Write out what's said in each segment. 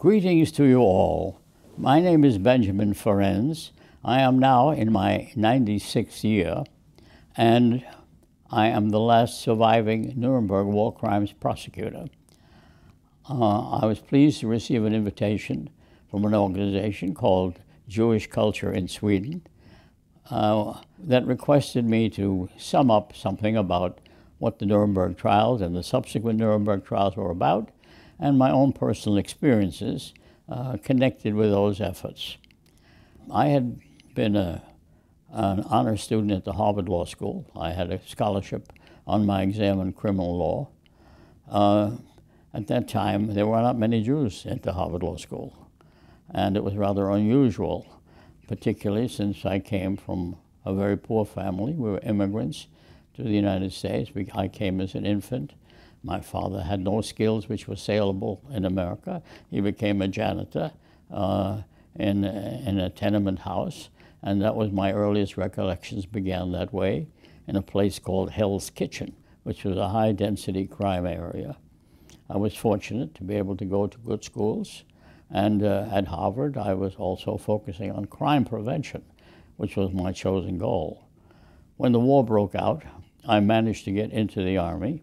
Greetings to you all. My name is BenjaminFerencz. I am now in my 96th year, and I am the last surviving Nuremberg war crimes prosecutor. I was pleased to receive an invitation from an organization called Jewish Culture in Sweden that requested me to sum up something about what the Nuremberg trials and the subsequent Nuremberg trials were about, and my own personal experiences connected with those efforts. I had been an honor student at the Harvard Law School. I had a scholarship on my exam in criminal law. At that time, there were not many Jews at the Harvard Law School, and it was rather unusual, particularly since I came from a very poor family. We were immigrants to the United States. I came as an infant. My father had no skills which were saleable in America. He became a janitor in a tenement house, and that was my earliest recollections began that way, in a place called Hell's Kitchen, which was a high-density crime area. I was fortunate to be able to go to good schools, and at Harvard I was also focusing on crime prevention, which was my chosen goal. When the war broke out, I managed to get into the Army.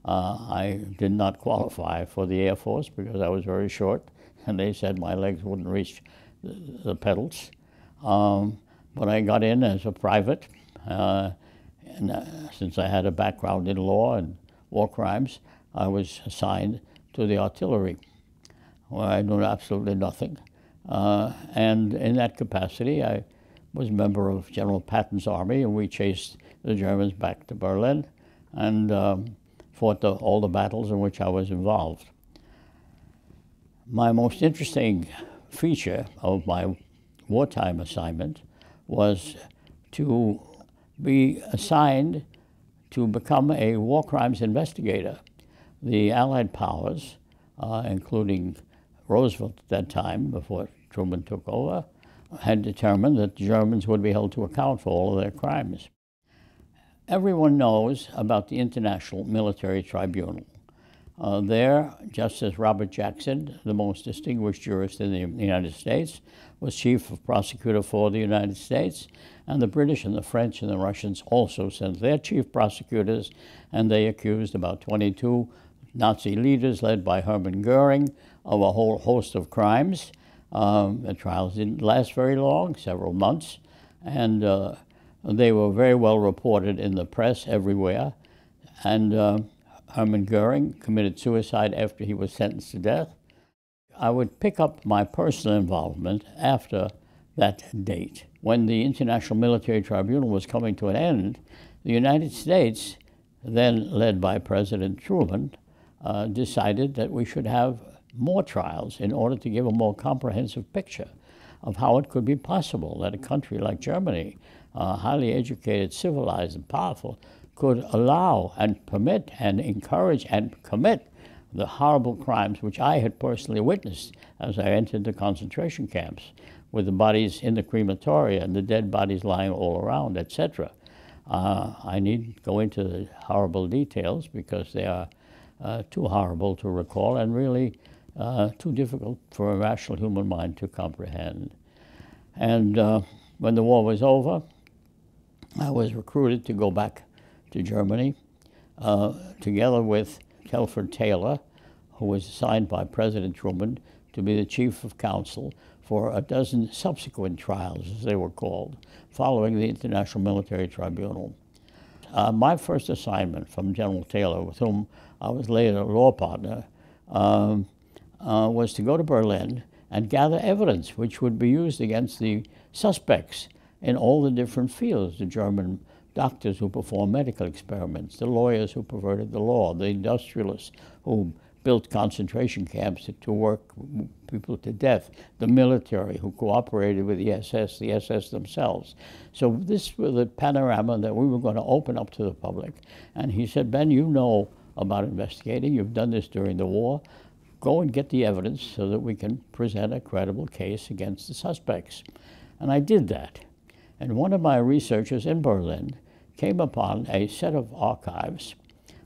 I did not qualify for the Air Force because I was very short, and they said my legs wouldn't reach the pedals. But I got in as a private, and since I had a background in law and war crimes, I was assigned to the artillery, where I knew absolutely nothing. And in that capacity, I was a member of General Patton's army, and we chased the Germans back to Berlin and fought all the battles in which I was involved. My most interesting feature of my wartime assignment was to be assigned to become a war crimes investigator. The Allied powers, including Roosevelt at that time, before Truman took over, had determined that the Germans would be held to account for all of their crimes. Everyone knows about the International Military Tribunal. There, Justice Robert Jackson, the most distinguished jurist in the United States, was chief of prosecutor for the United States, and the British and the French and the Russians also sent their chief prosecutors, and they accused about 22 Nazi leaders led by Hermann Goering of a whole host of crimes. The trials didn't last very long, several months, and they were very well reported in the press everywhere. And Hermann Goering committed suicide after he was sentenced to death. I would pick up my personal involvement after that date. When the International Military Tribunal was coming to an end, the United States, then led by President Truman, decided that we should have more trials in order to give a more comprehensive picture of how it could be possible that a country like Germany, highly educated, civilized, and powerful, could allow and permit and encourage and commit the horrible crimes which I had personally witnessed as I entered the concentration camps, with the bodies in the crematoria and the dead bodies lying all around, etc. I needn't go into the horrible details because they are too horrible to recall and really too difficult for a rational human mind to comprehend. And when the war was over, I was recruited to go back to Germany together with Telford Taylor, who was assigned by President Truman to be the chief of counsel for a dozen subsequent trials, as they were called, following the International Military Tribunal. My first assignment from General Taylor, with whom I was later a law partner, was to go to Berlin and gather evidence which would be used against the suspects in all the different fields: the German doctors who performed medical experiments, the lawyers who perverted the law, the industrialists who built concentration camps to work people to death, the military who cooperated with the SS themselves. So this was the panorama that we were going to open up to the public. And he said, "Ben, you know about investigating. You've done this during the war. Go and get the evidence so that we can present a credible case against the suspects." And I did that. And one of my researchers in Berlin came upon a set of archives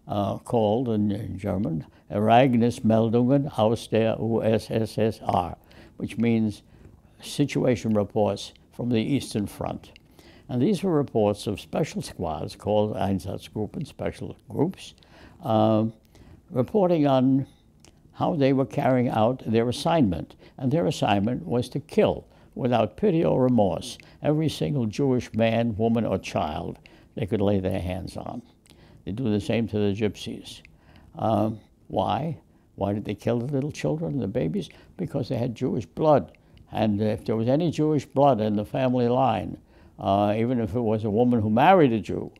called, in German, Ereignismeldungen aus der USSR, which means situation reports from the Eastern Front. And these were reports of special squads called Einsatzgruppen, special groups, reporting on how they were carrying out their assignment. And their assignment was to kill, without pity or remorse, every single Jewish man, woman, or child they could lay their hands on. They do the same to the gypsies. Why? Why did they kill the little children and the babies? Because they had Jewish blood. And if there was any Jewish blood in the family line, even if it was a woman who married a Jew,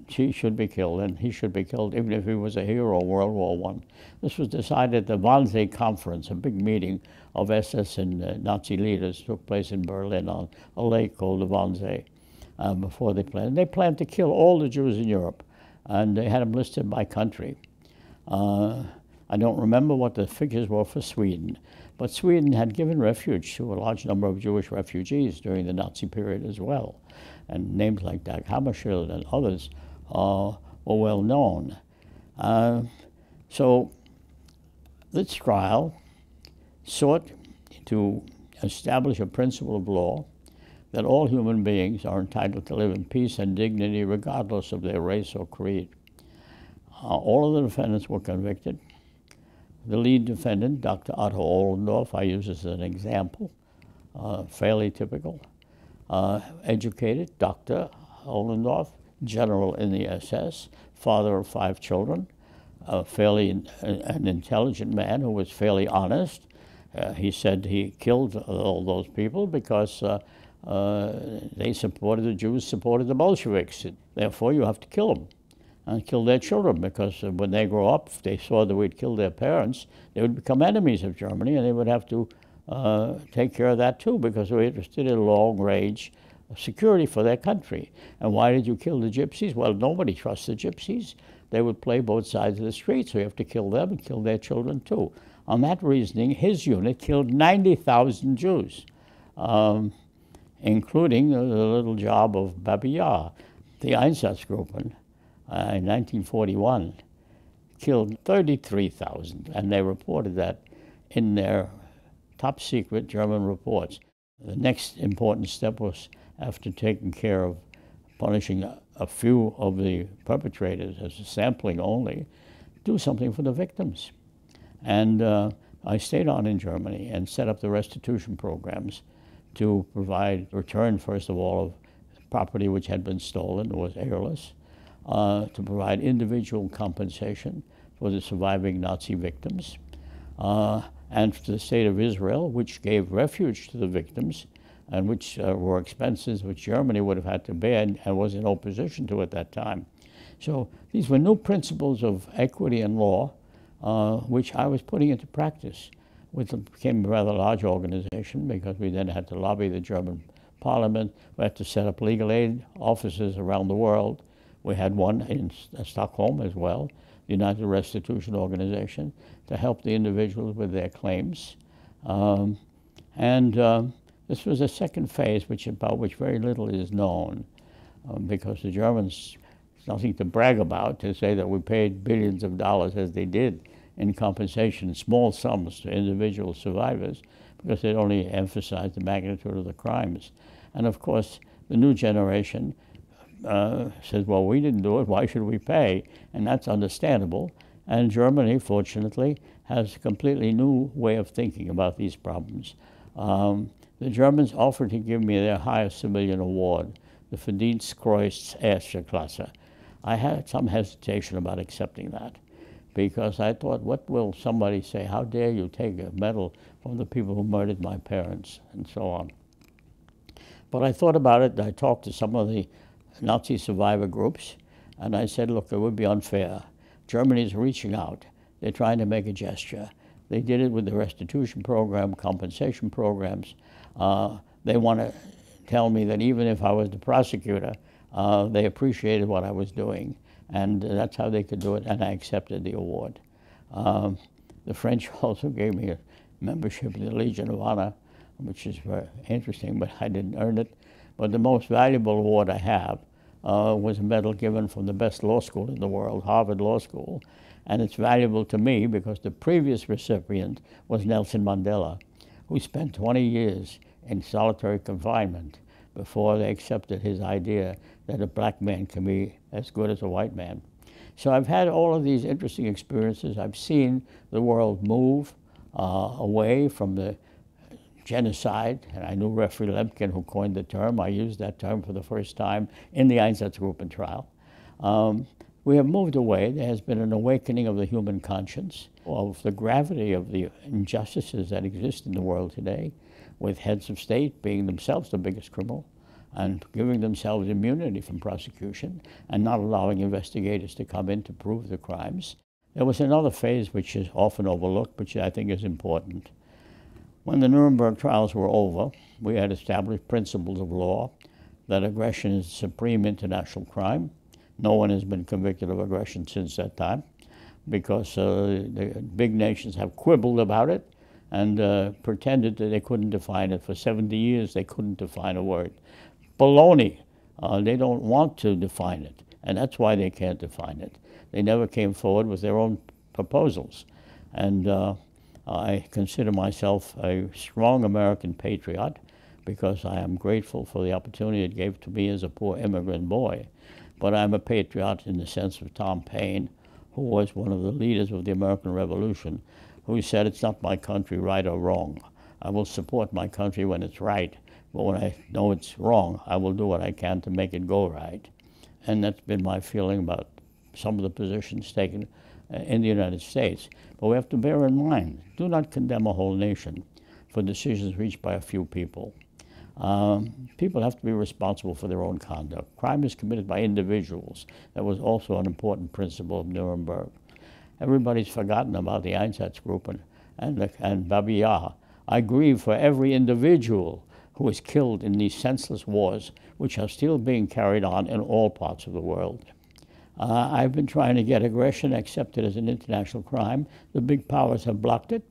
she should be killed, and he should be killed, even if he was a hero of World War I. This was decided at the Wannsee Conference, a big meeting of SS and Nazi leaders, took place in Berlin on a lake called the Wannsee before they planned. They planned to kill all the Jews in Europe, and they had them listed by country. I don't remember what the figures were for Sweden, but Sweden had given refuge to a large number of Jewish refugees during the Nazi period as well. And names like Dag Hammarskjöld and others were well known. So this trial sought to establish a principle of law that all human beings are entitled to live in peace and dignity regardless of their race or creed. All of the defendants were convicted. The lead defendant, Dr. Otto Ohlendorf, I use as an example, fairly typical. Educated, Dr. Ohlendorf, general in the SS, father of 5 children, an intelligent man who was fairly honest. He said he killed all those people because they supported, the Jews supported the Bolsheviks. Therefore, you have to kill them and kill their children, because when they grow up, if they saw that we'd killed their parents, they would become enemies of Germany, and they would have to take care of that too, because they were interested in long-range security for their country. And why did you kill the gypsies? Well, nobody trusts the gypsies. They would play both sides of the street, so you have to kill them and kill their children too. On that reasoning, his unit killed 90,000 Jews, including the little job of Babi Yar. The Einsatzgruppen in 1941 killed 33,000, and they reported that in their top secret German reports. The next important step was, after taking care of punishing a few of the perpetrators as a sampling only, do something for the victims. And I stayed on in Germany and set up the restitution programs to provide return, first of all, of property which had been stolen or was heirless, to provide individual compensation for the surviving Nazi victims, and to the State of Israel, which gave refuge to the victims, and which were expenses which Germany would have had to bear and was in opposition to at that time. So these were new principles of equity and law, which I was putting into practice, which became a rather large organization, because we then had to lobby the German parliament. We had to set up legal aid offices around the world. We had one in Stockholm as well, the United Restitution Organization, to help the individuals with their claims. This was a second phase about which very little is known, because the Germans, it's nothing to brag about to say that we paid billions of dollars, as they did, in compensation, small sums to individual survivors, because it only emphasized the magnitude of the crimes. And of course, the new generation says, well, we didn't do it, why should we pay? And that's understandable. And Germany, fortunately, has a completely new way of thinking about these problems. The Germans offered to give me their highest civilian award, the Verdienstkreuz Erste Klasse. I had some hesitation about accepting that, because I thought, what will somebody say? How dare you take a medal from the people who murdered my parents, and so on. But I thought about it, and I talked to some of the Nazi survivor groups, and I said, look, it would be unfair. Germany's reaching out. They're trying to make a gesture. They did it with the restitution program, compensation programs. They want to tell me that even if I was the prosecutor, they appreciated what I was doing, and that's how they could do it, and I accepted the award. The French also gave me a membership in the Legion of Honor, which is very interesting, but I didn't earn it. But the most valuable award I have was a medal given from the best law school in the world, Harvard Law School, And it's valuable to me because the previous recipient was Nelson Mandela, who spent 20 years in solitary confinement before they accepted his idea that a black man can be as good as a white man. So I've had all of these interesting experiences. I've seen the world move away from the genocide, and I knew Referee Lemkin, who coined the term. I used that term for the first time in the Einsatzgruppen trial. We have moved away. There has been an awakening of the human conscience, of the gravity of the injustices that exist in the world today, with heads of state being themselves the biggest criminal and giving themselves immunity from prosecution and not allowing investigators to come in to prove the crimes. There was another phase which is often overlooked, which I think is important. When the Nuremberg trials were over, we had established principles of law that aggression is a supreme international crime. No one has been convicted of aggression since that time because the big nations have quibbled about it and pretended that they couldn't define it. For 70 years, they couldn't define a word. Baloney. They don't want to define it, and that's why they can't define it. They never came forward with their own proposals. And I consider myself a strong American patriot because I am grateful for the opportunity it gave to me as a poor immigrant boy. But I'm a patriot in the sense of Tom Paine, who was one of the leaders of the American Revolution, who said, "It's not my country, right or wrong. I will support my country when it's right, but when I know it's wrong, I will do what I can to make it go right." And that's been my feeling about some of the positions taken in the United States. But we have to bear in mind, do not condemn a whole nation for decisions reached by a few people. People have to be responsible for their own conduct. Crime is committed by individuals. That was also an important principle of Nuremberg. Everybody's forgotten about the Einsatzgruppen and Babi Yar. I grieve for every individual who was killed in these senseless wars, which are still being carried on in all parts of the world. I've been trying to get aggression accepted as an international crime. The big powers have blocked it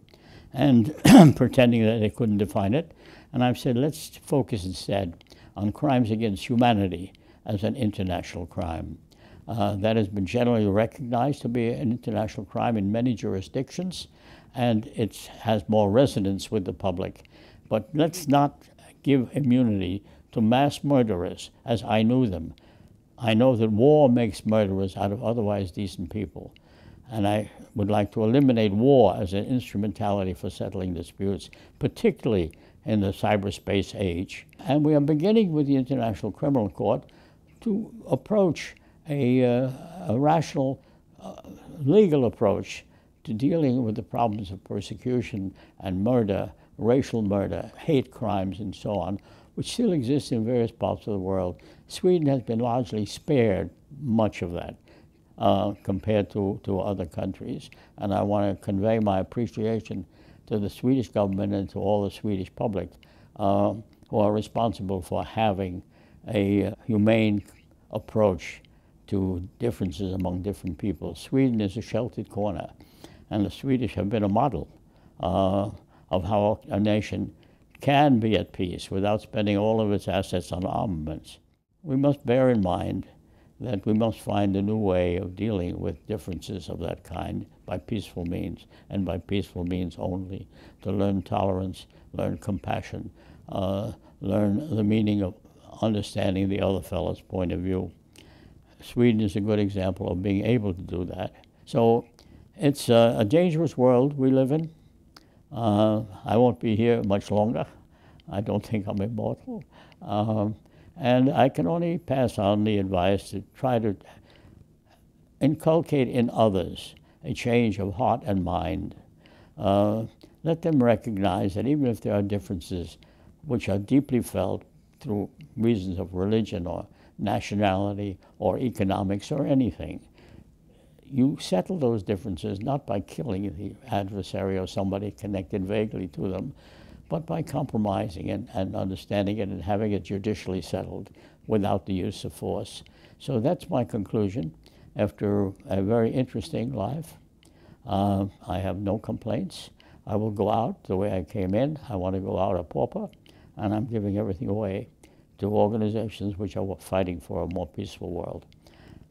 and pretending that they couldn't define it. And I've said, let's focus instead on crimes against humanity as an international crime. That has been generally recognized to be an international crime in many jurisdictions, and it has more resonance with the public. But let's not give immunity to mass murderers as I knew them. I know that war makes murderers out of otherwise decent people, and I would like to eliminate war as an instrumentality for settling disputes, particularly in the cyberspace age. And we are beginning with the International Criminal Court to approach a rational legal approach to dealing with the problems of persecution and murder, racial murder, hate crimes, and so on, which still exists in various parts of the world. Sweden has been largely spared much of that compared to other countries. And I want to convey my appreciation to the Swedish government and to all the Swedish public who are responsible for having a humane approach to differences among different people. Sweden is a sheltered corner, and the Swedish have been a model of how a nation can be at peace without spending all of its assets on armaments. We must bear in mind that we must find a new way of dealing with differences of that kind by peaceful means, and by peaceful means only, to learn tolerance, learn compassion, learn the meaning of understanding the other fellow's point of view. Sweden is a good example of being able to do that. So it's a dangerous world we live in. I won't be here much longer. I don't think I'm immortal. And I can only pass on the advice to try to inculcate in others a change of heart and mind. Let them recognize that even if there are differences which are deeply felt through reasons of religion or nationality or economics or anything, you settle those differences not by killing the adversary or somebody connected vaguely to them, but by compromising and understanding it and having it judicially settled without the use of force. So that's my conclusion. After a very interesting life, I have no complaints. I will go out the way I came in. I want to go out a pauper, and I'm giving everything away to organizations which are fighting for a more peaceful world.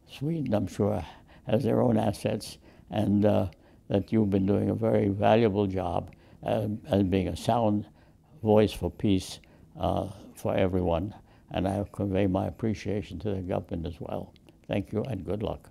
Sweden, I'm sure, has their own assets, and that you've been doing a very valuable job as being a sound voice for peace for everyone. And I convey my appreciation to the government as well. Thank you and good luck.